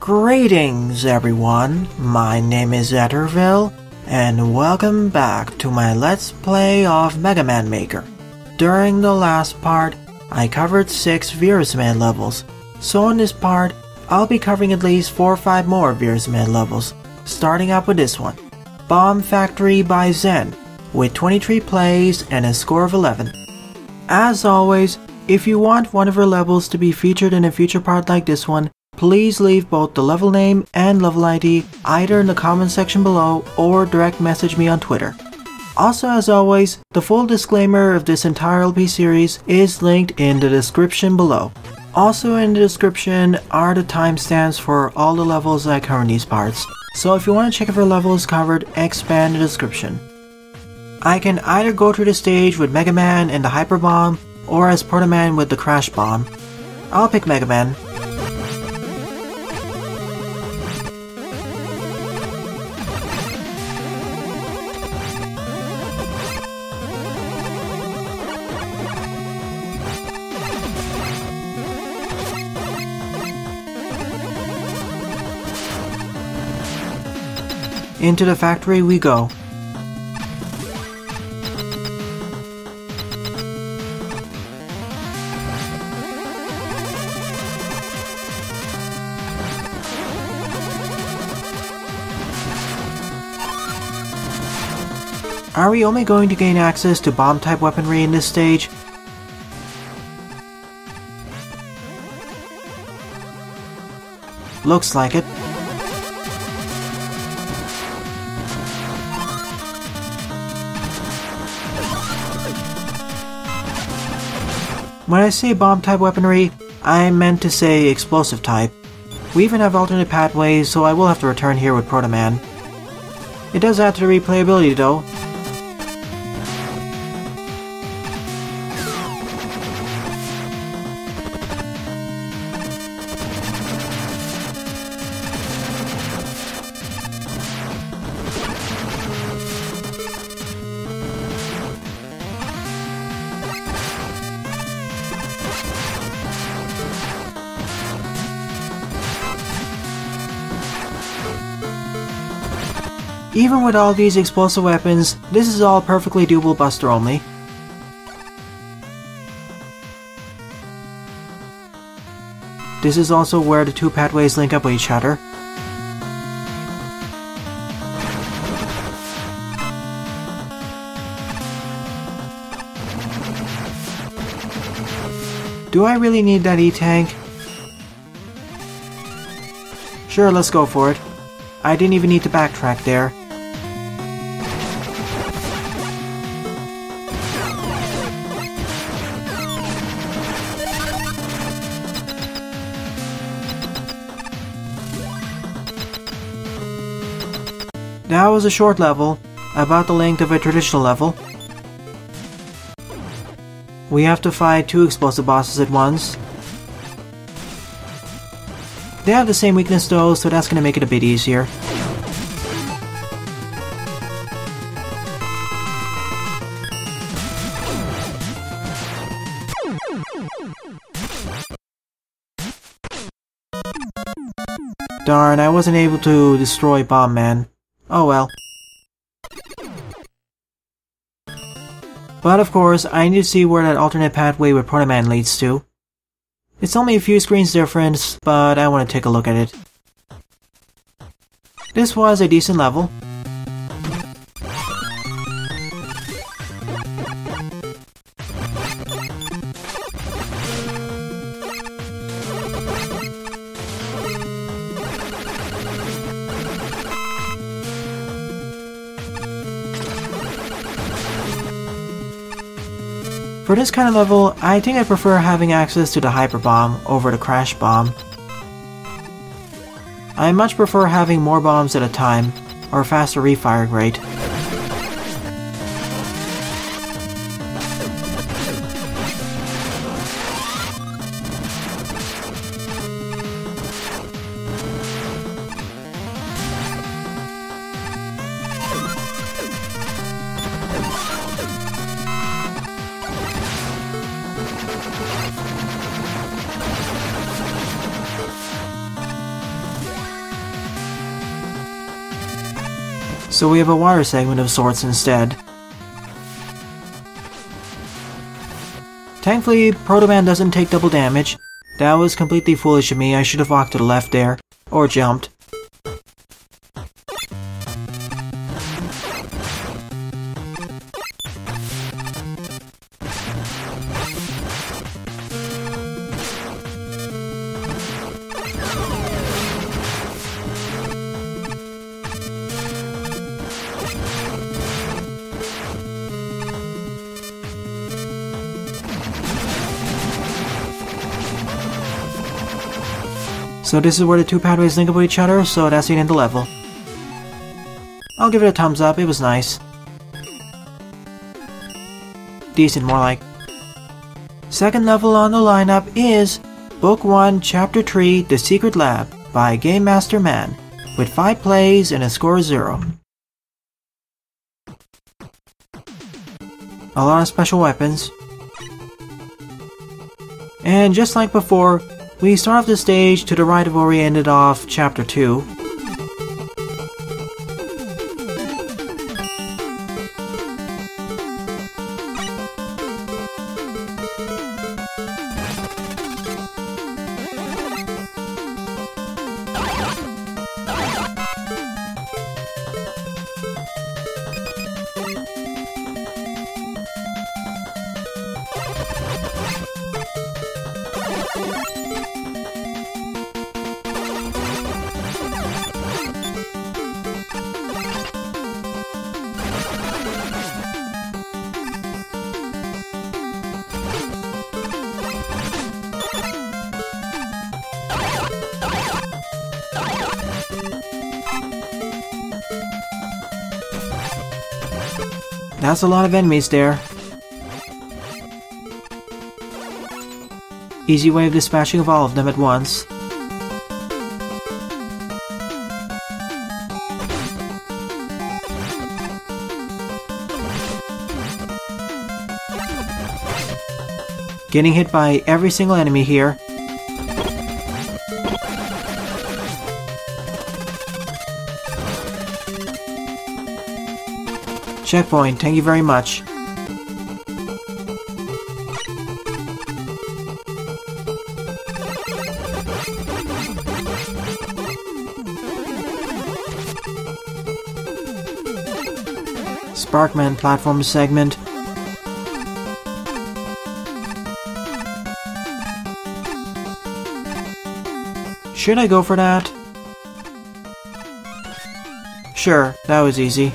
Greetings everyone, my name is Etterville, and welcome back to my Let's Play of Mega Man Maker. During the last part, I covered 6 Virus Man levels, so in this part, I'll be covering at least 4 or 5 more Virus Man levels, starting out with this one, Bomb Factory by Zen, with 23 plays and a score of 11. As always, if you want one of her levels to be featured in a future part like this one, please leave both the level name and level ID either in the comment section below or direct message me on Twitter. Also, as always, the full disclaimer of this entire LP series is linked in the description below. Also in the description are the timestamps for all the levels I cover in these parts, so if you want to check if your level is covered, expand the description. I can either go through the stage with Mega Man and the Hyper Bomb, or as Proto Man with the Crash Bomb. I'll pick Mega Man. Into the factory we go. Are we only going to gain access to bomb-type weaponry in this stage? Looks like it. When I say bomb-type weaponry, I meant to say explosive type. We even have alternate pathways, so I will have to return here with Proto Man. It does add to the replayability though. Even with all these explosive weapons, this is all perfectly doable buster only. This is also where the 2 pathways link up with each other. Do I really need that E-Tank? Sure, let's go for it. I didn't even need to backtrack there. That was a short level, about the length of a traditional level. We have to fight 2 explosive bosses at once. They have the same weakness though, so that's gonna make it a bit easier. Darn, I wasn't able to destroy Bomb Man. Oh well. But of course, I need to see where that alternate pathway with Proto Man leads to. It's only a few screens difference, but I want to take a look at it. This was a decent level. For this kind of level, I think I prefer having access to the Hyper Bomb over the Crash Bomb. I much prefer having more bombs at a time, or a faster refiring rate. So we have a water segment of sorts instead. Thankfully, Proto Man doesn't take double damage. That was completely foolish of me. I should have walked to the left there. Or jumped. So this is where the two pathways link up with each other, so that's the end of the level. I'll give it a thumbs up, it was nice. Decent, more like. Second level on the lineup is Book 1, Chapter 3, The Secret Lab by Game Master Man, with 5 plays and a score of 0. A lot of special weapons. And just like before, we start off the stage to the right of where we ended off Chapter 2. That's a lot of enemies there. Easy way of dispatching of all of them at once. Getting hit by every single enemy here. Checkpoint, thank you very much. Sparkman platform segment. Should I go for that? Sure, that was easy.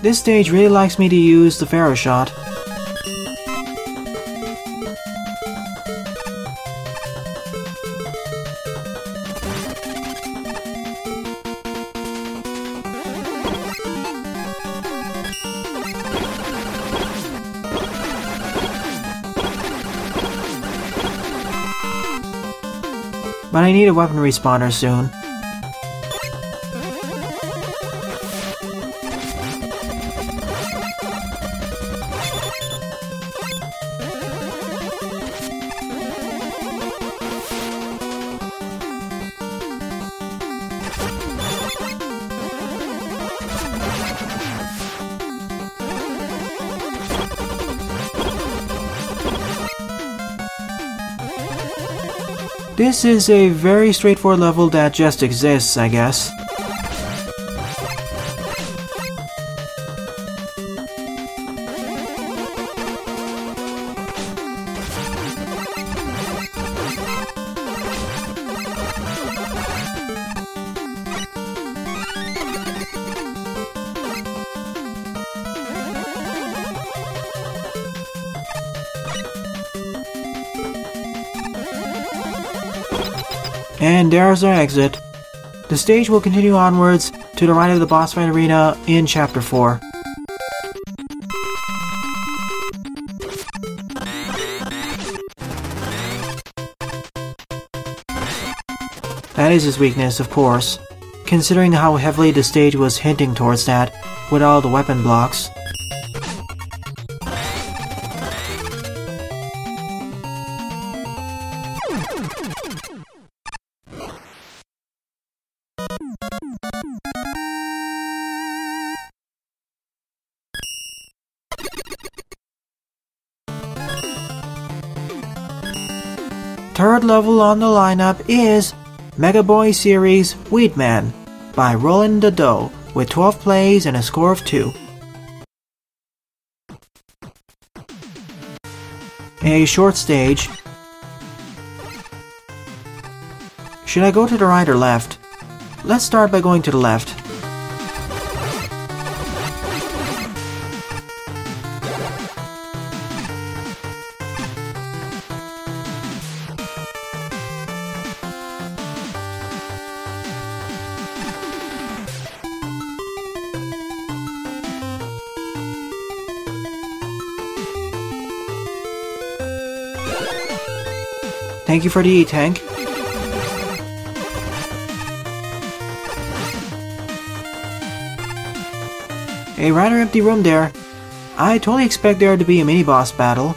This stage really likes me to use the Pharaoh shot. But I need a weapon respawner soon. This is a very straightforward level that just exists, I guess. And there's our exit. The stage will continue onwards to the right of the boss fight arena in Chapter 4. That is his weakness, of course, considering how heavily the stage was hinting towards that with all the weapon blocks. Third level on the lineup is Mega Boy Series Weedman by Roland the Doe with 12 plays and a score of 2. A short stage. Should I go to the right or left? Let's start by going to the left. Thank you for the E-Tank. A rather empty room there. I totally expect there to be a mini-boss battle.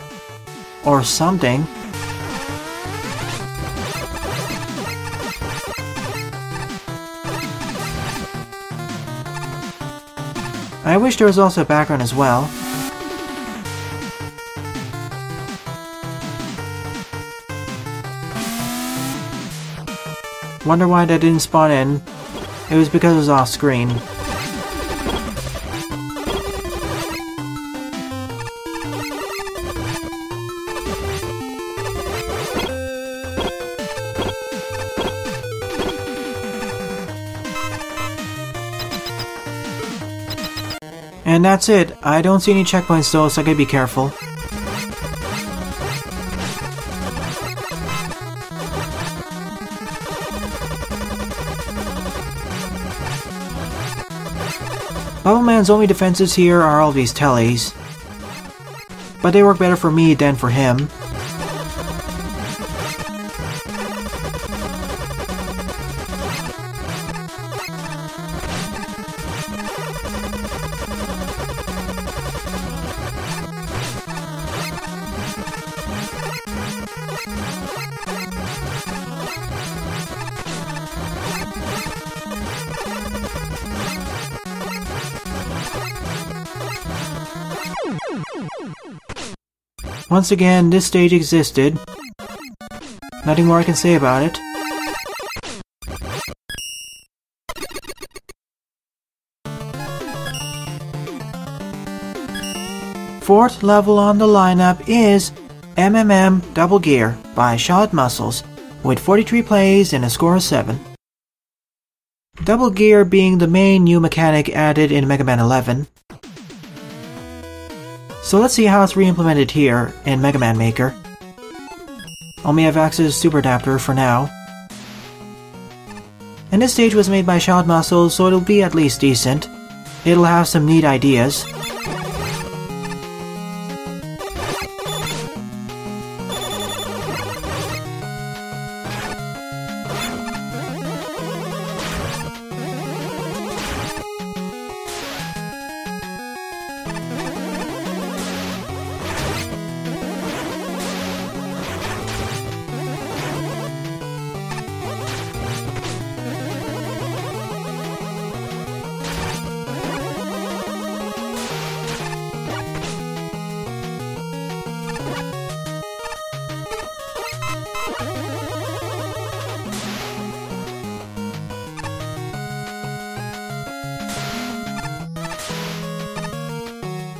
Or something. I wish there was also a background as well. Wonder why that didn't spawn in. It was because it was off screen. And that's it. I don't see any checkpoints though, so I gotta be careful. Bubble Man's only defenses here are all these tellies, but they work better for me than for him. Once again, this stage existed. Nothing more I can say about it. Fourth level on the lineup is MMM Double Gear by ShallotMussels with 43 plays and a score of 7. Double Gear being the main new mechanic added in Mega Man 11. So let's see how it's re-implemented here in Mega Man Maker. Only have access to Super Adapter for now. And this stage was made by ShallotMussels, so it'll be at least decent. It'll have some neat ideas.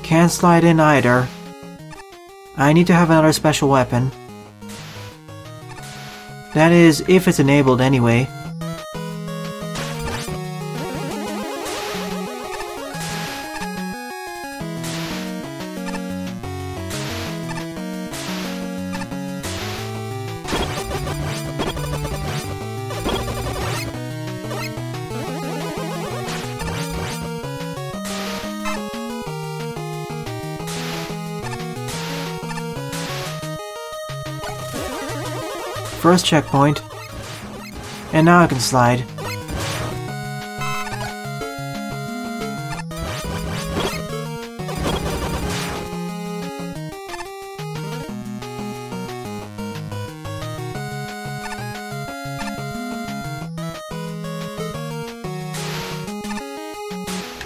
Can't slide in either. I need to have another special weapon. That is, if it's enabled anyway. first checkpoint. And now I can slide.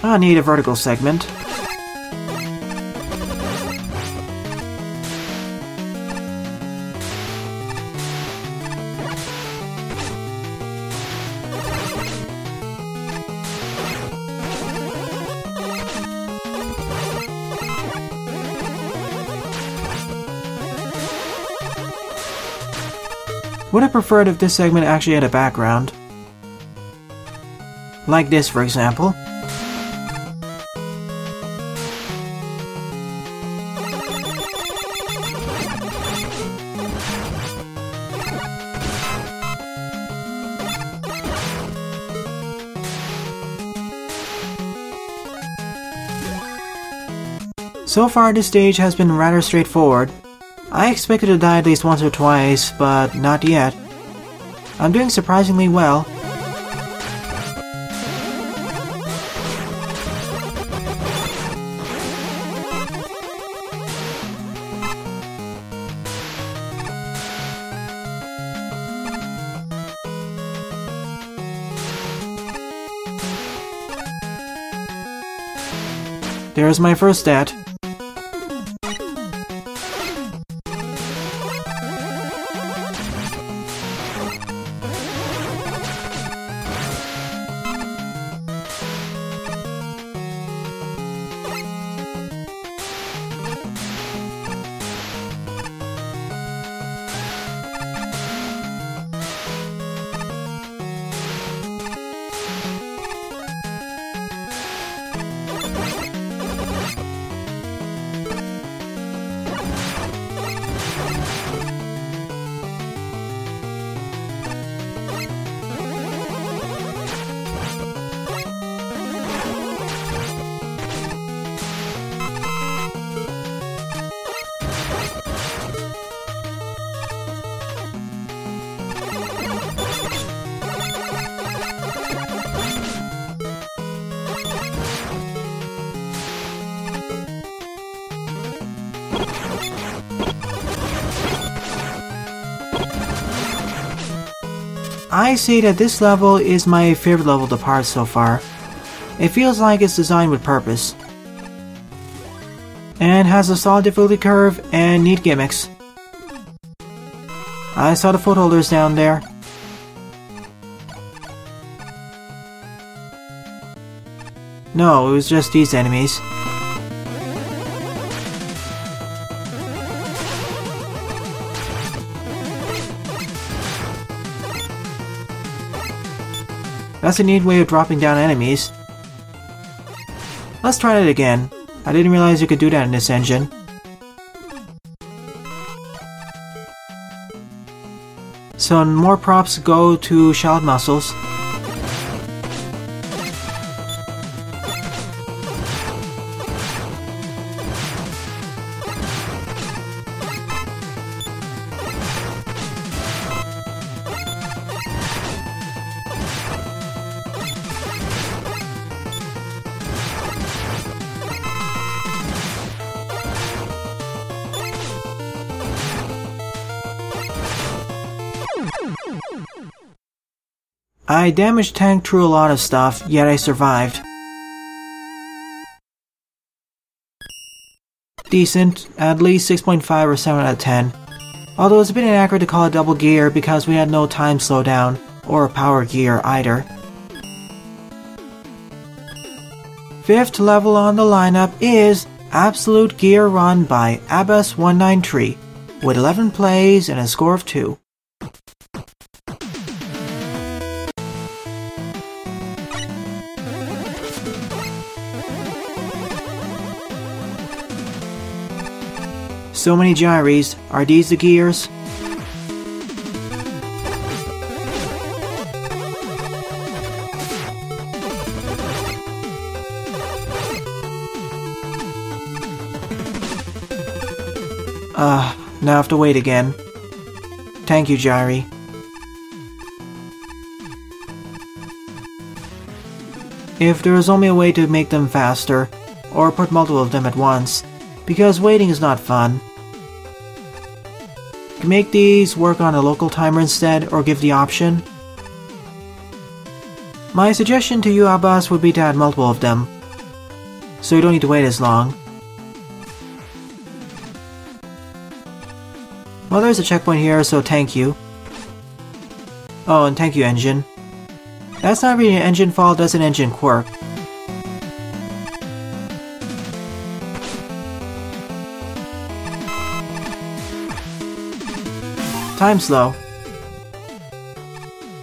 I need a vertical segment. Would have preferred if this segment actually had a background. Like this, for example. So far, this stage has been rather straightforward. I expected to die at least once or twice, but not yet. I'm doing surprisingly well. There's my first stat. I say that this level is my favorite level to part so far. It feels like it's designed with purpose. And has a solid difficulty curve and neat gimmicks. I saw the footholders down there. No, it was just these enemies. That's a neat way of dropping down enemies. Let's try that again. I didn't realize you could do that in this engine. So more props go to ShallotMussels. I damage tanked through a lot of stuff, yet I survived. Decent, at least 6.5 or 7 out of 10. Although it's a bit inaccurate to call it double gear because we had no time slowdown, or power gear either. Fifth level on the lineup is Absolute Gear Run by Abbas193, with 11 plays and a score of 2. So many gyres. Are these the gears? Now I have to wait again. Thank you, Gyri. if there is only a way to make them faster, or put multiple of them at once, because waiting is not fun. You can make these work on a local timer instead, or give the option. My suggestion to you, Abbas, would be to add multiple of them, so you don't need to wait as long. Well, there's a checkpoint here, so thank you. Oh, and thank you, engine. That's not really an engine fault, that's an engine quirk. Time slow.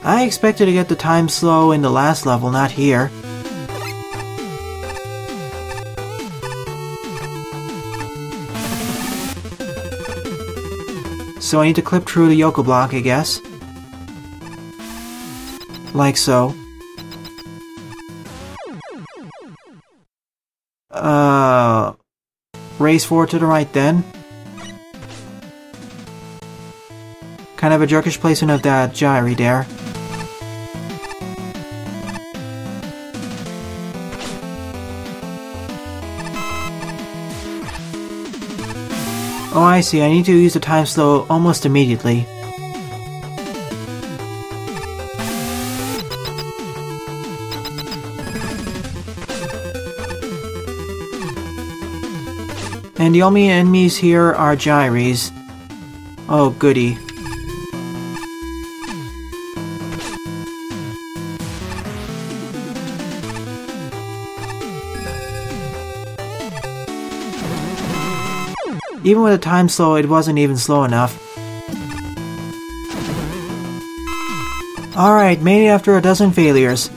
I expected to get the time slow in the last level, not here. So I need to clip through the Yoko block, I guess. Like so. Race forward to the right then. Kind of a jerkish placement of that gyri there. Oh, I see, I need to use the time slow almost immediately. And the only enemies here are gyries. Oh, goody. Even with the time slow, it wasn't even slow enough. Alright, made it after a dozen failures.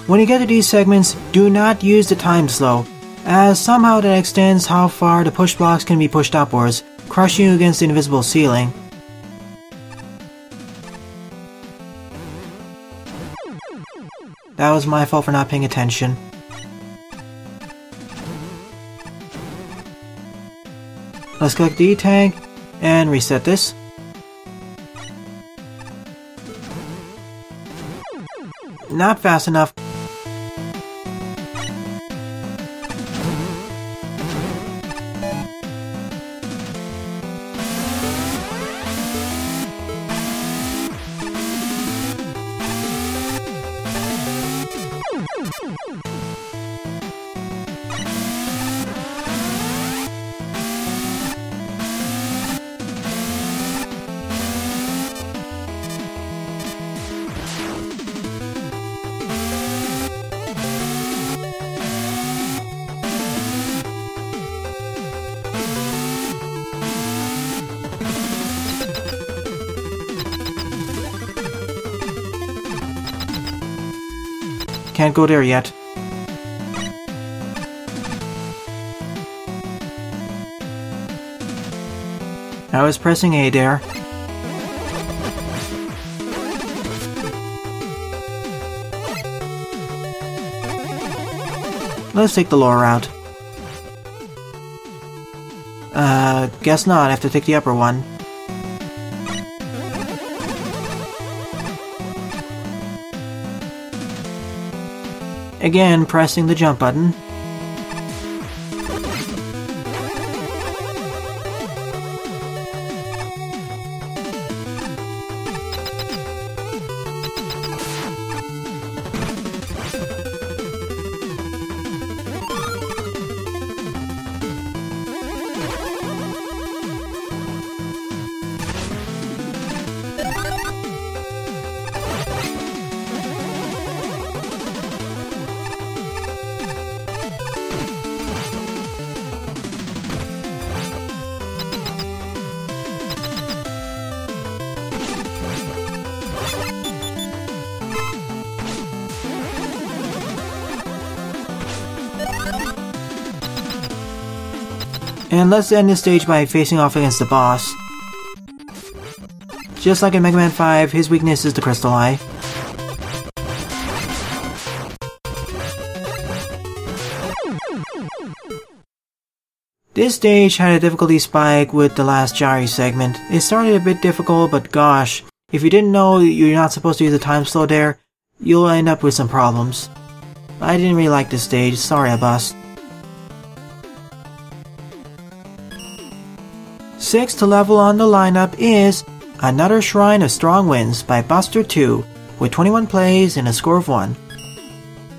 When you get to these segments, do not use the time slow, as somehow that extends how far the push blocks can be pushed upwards, crushing you against the invisible ceiling. That was my fault for not paying attention. Let's click the E-tank and reset this. Not fast enough. Can't go there yet. I was pressing A there. Let's take the lower route. Guess not. I have to take the upper one. Again, pressing the jump button. And let's end this stage by facing off against the boss. Just like in Mega Man 5, his weakness is the Crystal Eye. This stage had a difficulty spike with the last gyri segment. It started a bit difficult, but gosh, if you didn't know you're not supposed to use the time slow there, you'll end up with some problems. I didn't really like this stage, sorry I bust. 6th level on the lineup is Another Shrine of Strong Winds by Buster 2, with 21 plays and a score of 1.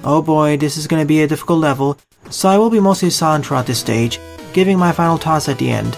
Oh boy, this is gonna be a difficult level, so I will be mostly silent throughout this stage, giving my final toss at the end.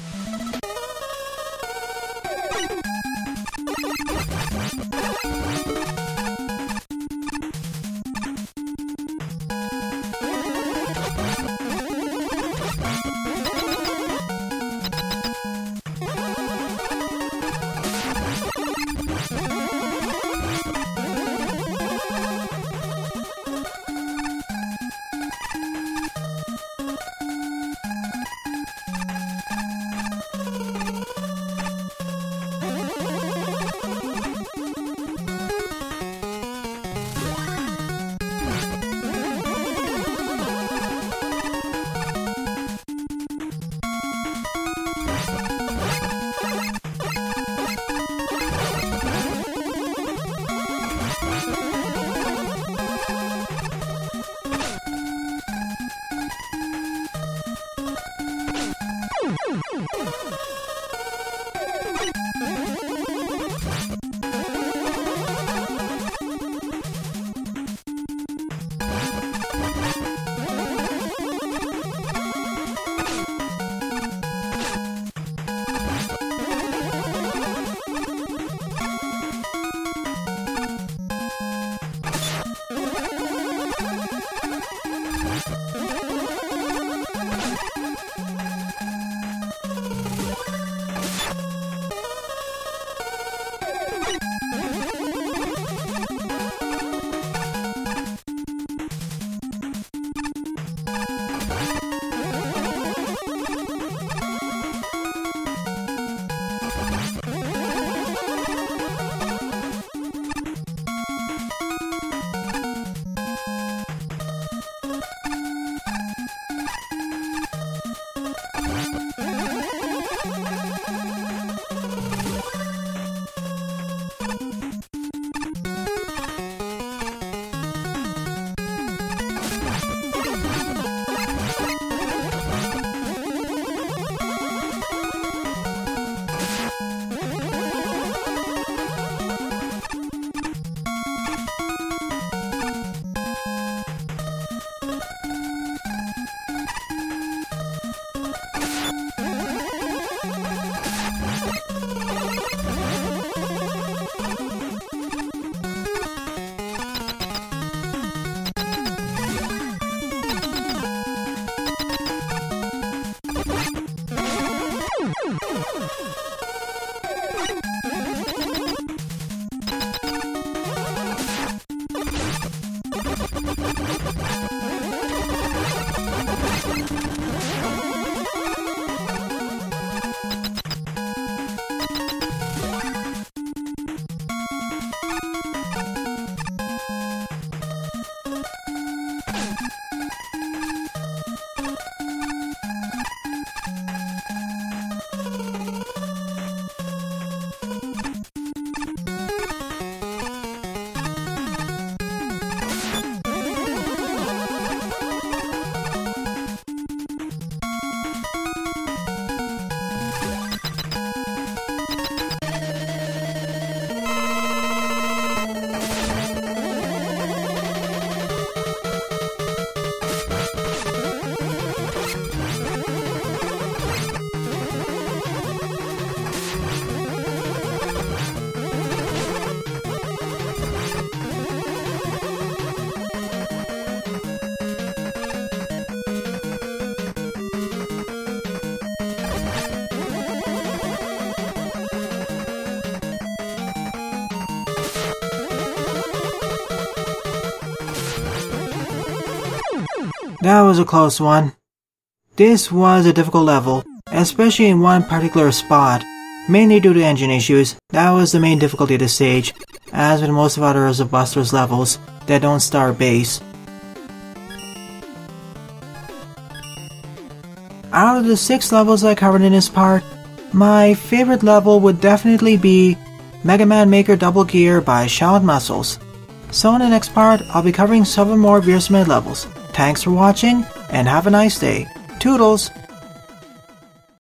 That was a close one. This was a difficult level, especially in one particular spot, mainly due to engine issues. That was the main difficulty of the stage, as with most of others of Buster's levels that don't start base. Out of the 6 levels I covered in this part, my favorite level would definitely be Mega Man Maker Double Gear by ShallotMussels. So in the next part, I'll be covering 7 more Veersmith levels. Thanks for watching, and have a nice day. Toodles!